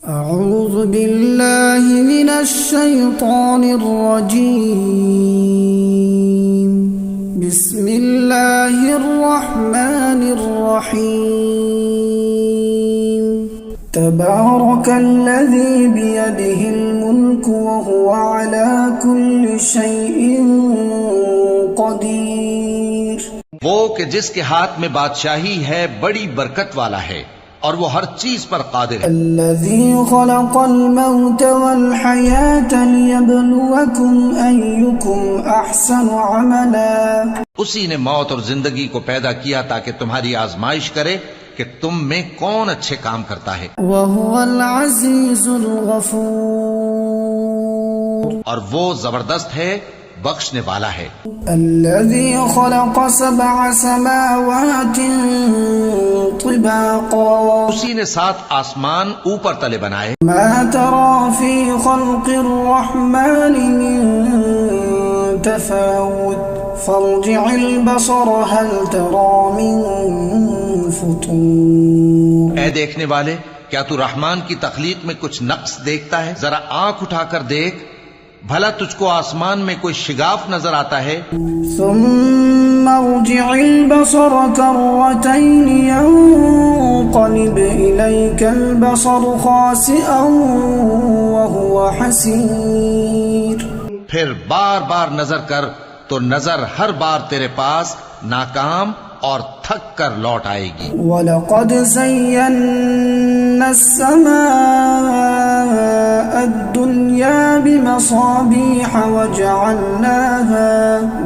أعوذ بالله من الشيطان الرجيم. بسم الله الرحمن الرحيم. تبارك الذي بيده الملك وهو على كل شيء قدير. وہ کہ جس کے ہاتھ میں بادشاہی ہے بڑی برکت والا ہے اور وہ ہر چیز پر قادر ہے. الذي خلق الموت والحياة ليبلوكم أيكم أحسن عملا. اسی نے موت اور زندگی کو پیدا کیا تاکہ تمہاری آزمائش کرے کہ تم میں کون اچھے کام کرتا ہے. وهو العزيز الغفور. اور وہ زبردست ہے، بخشنے والا ہے. الذي خلق 7 سماوات طباقا. اسی نے 7 آسمان اوپر تلے بنائے. ما ترى في خلق الرحمن من تفاوت فارجع البصر هل ترى من فطور. اے دیکھنے والے، کیا تو رحمان کی تخلیق میں کچھ نقص دیکھتا ہے؟ ذرا آنکھ اٹھا کر دیکھ، بھلا تجھ کو آسمان میں کوئی شگاف نظر آتا ہے؟ ثم ارجع البصر كرتين ينقلب إليك البصر خاسئا وهو حسير. پھر بار بار نظر کر تو نظر ہر بار تیرے پاس ناکام اور تھک کر لوٹ آئے گی. وَلَقَدْ زَيَّنَّا السَّمَاءَ الدُّنْيَا بِمَصَابِيحَ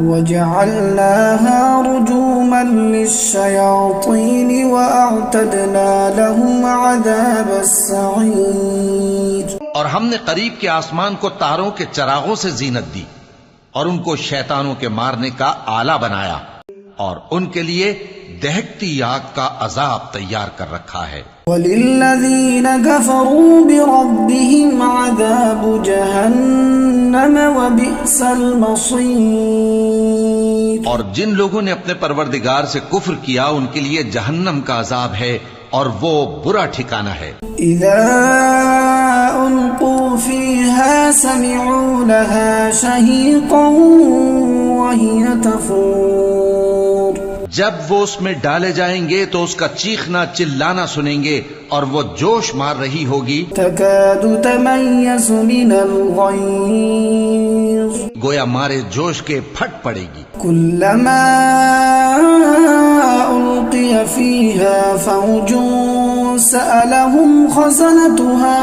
وَجَعَلْنَاهَا رُجُومًا لِلشَّيَاطِينِ وَأَعْتَدْنَا لَهُمْ عَذَابَ السَّعِيرِ. اور ہم نے قریب کے آسمان کو تاروں کے چراغوں سے زینت دی اور ان کو شیطانوں کے مارنے کا آلہ بنایا اور ان کے لیے دہکتی آگ کا عذاب تیار کر رکھا ہے. وَلِلَّذِينَ كَفَرُوا بِرَبِّهِمْ عَذَابُ جَهَنَّمَ وَبِئْسَ الْمَصِيرُ. اور جن لوگوں نے اپنے پروردگار سے کفر کیا ان کے لیے جہنم کا عذاب ہے اور وہ برا ٹھکانہ ہے. إِذَا أُلْقُوا فِيهَا سَمِعُوا لَهَا شَهِيقًا وَهِيَ تَفُورُ. جب وہ اس میں ڈالے جائیں گے تو اس کا چیخنا چلانا سنیں گے اور وہ جوش مار رہی ہوگی. تَكَادُ تَمَيَّزُ مِنَ الْغَيْظِ. گویا مارے جوش کے پھٹ پڑے گی. كُلَّمَا أُلْقِيَ فِيهَا فَوْجٌ سَأَلَهُمْ خَزَنَتُهَا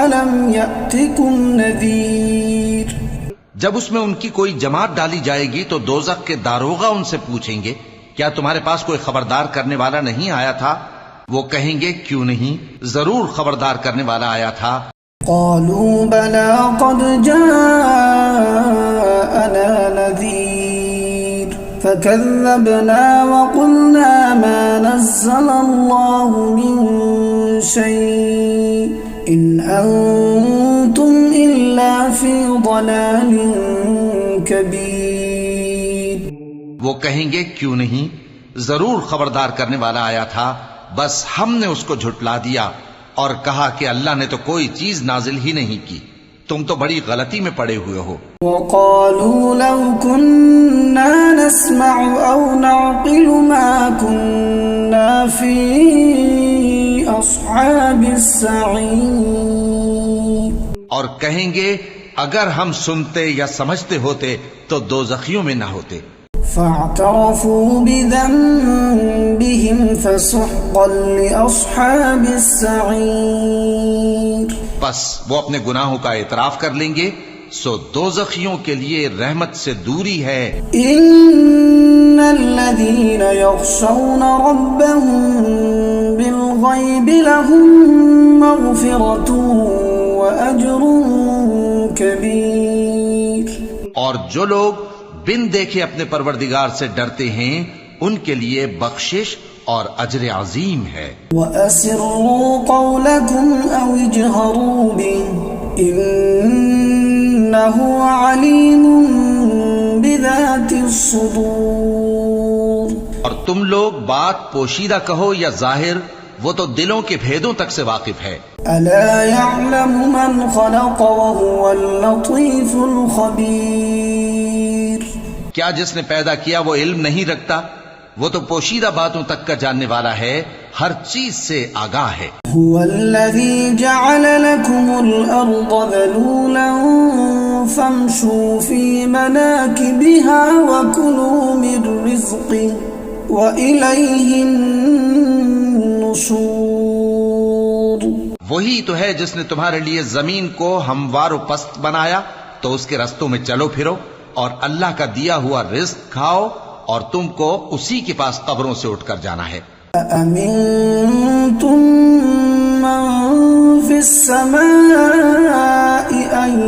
أَلَمْ يَأْتِكُمْ نَذِيرٌ. جب اس میں ان کی کوئی جماعت ڈالی جائے گی تو دوزخ کے داروغہ ان سے پوچھیں گے کیا تمہارے پاس کوئی خبردار کرنے والا نہیں آیا تھا؟ وہ کہیں گے کیوں نہیں، ضرور خبردار کرنے والا آیا تھا. قالوا بلى قد جاءنا نذير فكذبنا وقلنا ما نزل الله من شيء إن أنتم إلا في ضلال كبير. وہ کہیں گے کیوں نہیں، ضرور خبردار کرنے والا آیا تھا، بس ہم نے اس کو جھٹلا دیا اور کہا کہ اللہ نے تو کوئی چیز نازل ہی نہیں کی، تم تو بڑی غلطی میں پڑے ہوئے ہو. وقالوا لو كنا نسمع أو نعقل ما كنا في أصحاب السعير. اور کہیں گے اگر ہم سنتے یا سمجھتے ہوتے تو دوزخیوں میں نہ ہوتے. فاعترفوا بذنبهم فسحقا لأصحاب السعير. بس وہ اپنے گناہوں کا اعتراف کر لیں گے، سو دوزخیوں کے لیے رحمت سے دوری ہے. ان الذين يخشون ربهم بالغيب لهم مغفرة وأجر كبير. اور جو لوگ بن دیکھے اپنے پروردگار سے ڈرتے ہیں ان کے لیے بخشش اور اجر عظیم ہے. وَأَسِرُّوا قَوْلَكُمْ أَوْ اجْهَرُوا بِهِ إِنَّهُ عَلِيمٌ بِذَاتِ الصُّدُورِ. اور تم لوگ بات پوشیدہ کہو یا ظاہر، وہ تو دلوں کے بھیدوں تک سے واقف ہے۔ ألا يعلم من خلق وهو اللطيف الخبير۔ کیا جس نے پیدا کیا وہ علم نہیں رکھتا؟ وہ تو پوشیدہ باتوں تک کا جاننے والا ہے، ہر چیز سے آگاہ ہے۔ هو الذي جعل لكم الأرض ذلولا فامشوا في مناكبها وكلوا من رزقه وإليه النشور۔ وہی تو ہے جس نے تمہارے لیے زمین کو ہموار و پست بنایا، تو اس کے رستوں میں چلو پھرو اور اللہ کا دیا ہوا رزق کھاؤ، اور تم کو اسی کے پاس قبروں سے اٹھ کر جانا ہے۔ أأمنتم من في السماء أن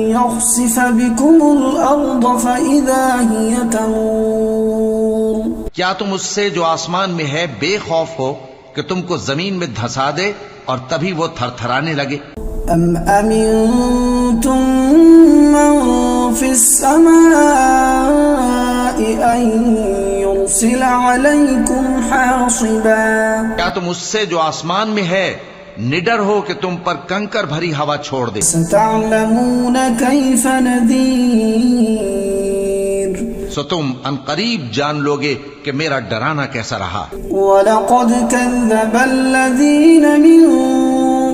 يخسف بكم الأرض فإذا هي تمور۔ کیا تم اس سے جو آسمان میں ہے بے خوف ہو کہ تم کو زمین میں دھسا دے اور تبھی وہ تھر تھرانے لگے؟ أم أمنتم من في السماء أن يرسل عليكم حاصبا۔ کیا تم اس سے جو آسمان میں ہے نڈر ہو کہ تم پر کنکر بھری ہوا چھوڑ دے؟ ستعلمون كيف نذير۔ سو تم ان قریب جان لوگے کہ میرا ڈرانا کیسا رہا۔ وَلَقَدْ كَذَّبَ الَّذِينَ مِن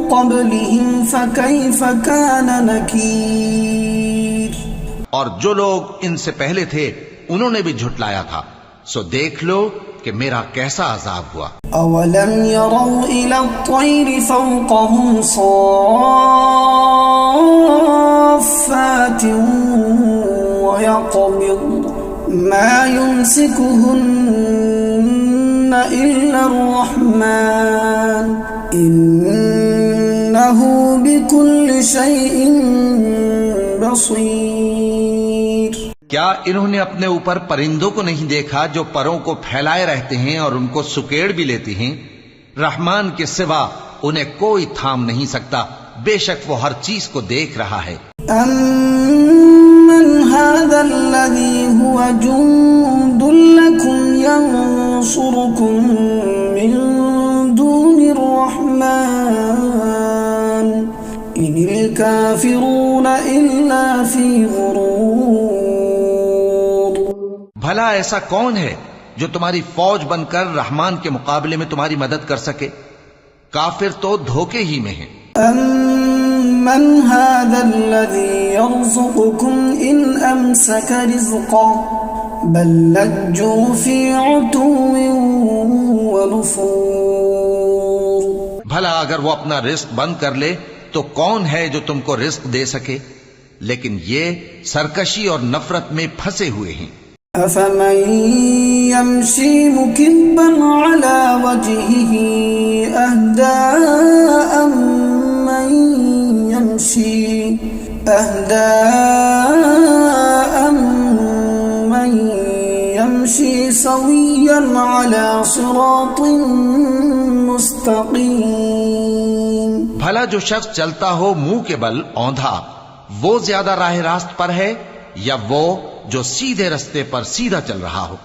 قَبْلِهِمْ فَكَيْفَ كَانَ نَكِيرٌ۔ اور جو لوگ ان سے پہلے تھے انہوں نے بھی جھٹلایا تھا، سو دیکھ لو کہ میرا کیسا عذاب ہوا۔ أَوَلَمْ يَرَوْا إِلَى الطَّيْرِ فَوْقَهُمْ صَافَّاتٍ وَيَقْبِضْنَ مَا يُمْسِكُهُنَّ إِلَّا الرَّحْمَنُ إِنَّهُ بِكُلِّ شَيْءٍ بَصِيرٌ۔ کیا انہوں نے اپنے اوپر پرندوں کو نہیں دیکھا جو پروں کو پھیلائے رہتے ہیں اور ان کو سکیڑ بھی لیتی ہیں؟ رحمان کے سوا انہیں کوئی تھام نہیں سکتا، بے شک وہ ہر چیز کو دیکھ رہا ہے۔ أَمَّنْ هَذَا الَّذِي هُوَ جُندٌ لَكُمْ يَنصُرُكُم مِّن دُونِ الرَّحْمَنِ إِنِ الْكَافِرُونَ إِلَّا فِي غُرُورٍ۔ بھلا ایسا کون ہے جو تمہاری فوج بن کر رحمان کے مقابلے میں تمہاری مدد کر سکے؟ کافر تو دھوکے ہی میں ہیں۔ أَمَّنْ هَذَا الَّذِي يَرْزُقُكُمْ إِنْ أَمْسَكَ رِزْقَهُ بَلْ لَجُّوا فِي عُتُوٍّ وَنُفُورٍ۔ بھلا اگر وہ اپنا رزق بند کر لے تو کون ہے جو تم کو رزق دے سکے؟ لیکن یہ سرکشی اور نفرت میں پھنسے ہوئے ہیں۔ أَفَمَن يَمْشِي مُكِبًّا عَلَى وَجْهِهِ أَهْدَىٰ أَمَّن يَمْشِي سَوِيًّا عَلَى صِرَاطٍ مُسْتَقِيمٍ۔ بھلا جو شخص چلتا ہو منہ کے بل اوندھا، وہ زیادہ راہ راست پر ہے یا وہ جو سیدھے رستے پر سیدھا چل رہا ہو؟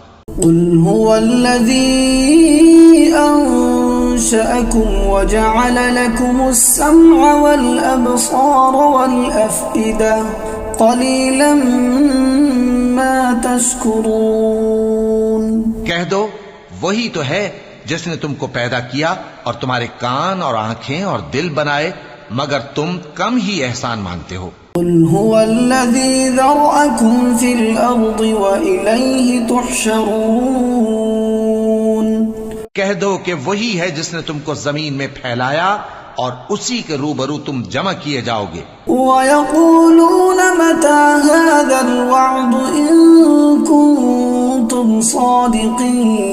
قُلْ هُوَ الَّذِي أَنشَأَكُمْ وَجَعَلَ لَكُمُ السَّمْعَ وَالْأَبْصَارَ وَالْأَفْئِدَةَ قَلِيلًا مَا تَشْكُرُونَ۔ کہہ دو وہی تو ہے جس نے تم کو پیدا کیا اور تمہارے کان اور آنکھیں اور دل بنائے، مگر تم کم ہی احسان مانتے ہو۔ قُلْ هُوَ الَّذِي ذَرَأَكُمْ فِي الْأَرْضِ وَإِلَيْهِ تُحْشَرُونَ۔ کہہ دو کہ وہی ہے جس نے تم کو زمین میں پھیلایا اور اسی کے روبرو تم جمع کیے جاؤ گے۔ وَيَقُولُونَ مَتَى هَذَا الْوَعْدُ إِن كُنتُمْ صَادِقِينَ۔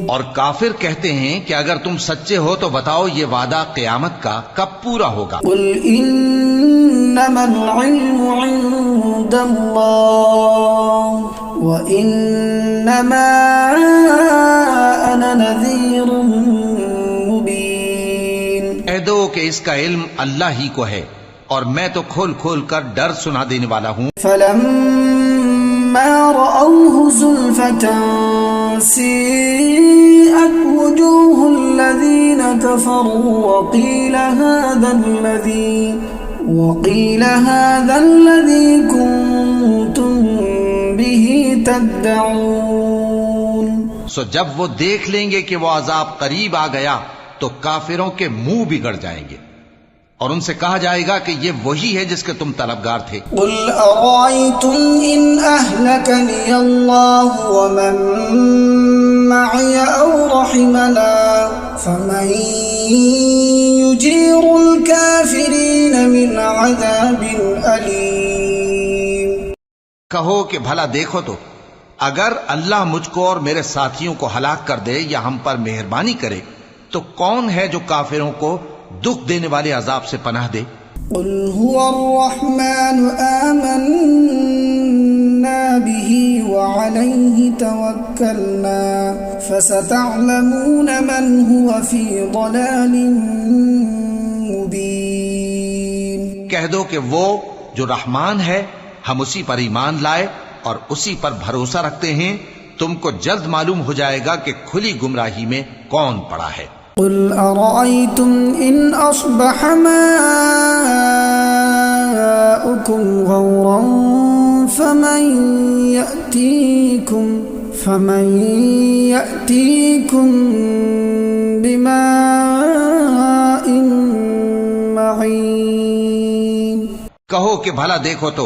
اور کافر کہتے ہیں کہ اگر تم سچے ہو تو بتاؤ یہ وعدہ قیامت کا کب پورا ہوگا؟ قُلْ إِنَّمَا الْعِلْمُ عِندَ اللَّهِ وَإِنَّمَا أَنَا نَذِيرٌ مُبِينٌ۔ کہہ دو کہ اس کا علم اللہ ہی کو ہے اور میں تو کھول کھول کر ڈر سنا دینے والا ہوں۔ فَلَمَّا رَأَوْهُ زُلْفَةً سِيئَتْ وجوه الذين كفروا وقيل هذا الذي كنتم به تدعون. سو جب وہ دیکھ لیں گے کہ وہ عذاب قریب آ گیا تو کافروں کے منہ بگڑ جائیں گے اور ان سے کہا جائے گا کہ یہ وہی ہے جس کے تم طلبگار تھے. قل ارأيتم ان اهلكني الله ومن معي او رحمنا فمن يجير الكافرين من عذاب أليم. کہو کہ بھلا دیکھو تو اگر اللہ مجھ کو اور میرے ساتھیوں کو ہلاک کر دے یا ہم پر مہربانی کرے تو کون ہے جو کافروں کو دکھ دینے والے عذاب سے پناہ دے. قل هو الرحمن آمنا به وعليه توكلنا فستعلمون من هو في ضلال مبين. کہہ دو کہ وہ جو رحمان ہے ہم اسی پر ایمان لائے اور اسی پر بھروسہ رکھتے ہیں، تم کو جلد معلوم ہو جائے گا کہ کھلی گمراہی میں کون پڑا ہے. قل أرأيتم إن أصبح ماؤكم غورا فمن يأتيكم بماء معين. کہو کہ بھلا دیکھو تو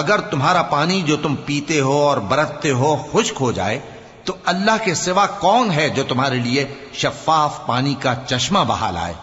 اگر تمہارا پانی جو تم پیتے ہو اور برتتے ہو خشک ہو جائے تو اللہ کے سوا کون ہے جو تمہارے لیے شفاف پانی کا چشمہ بہا لائے.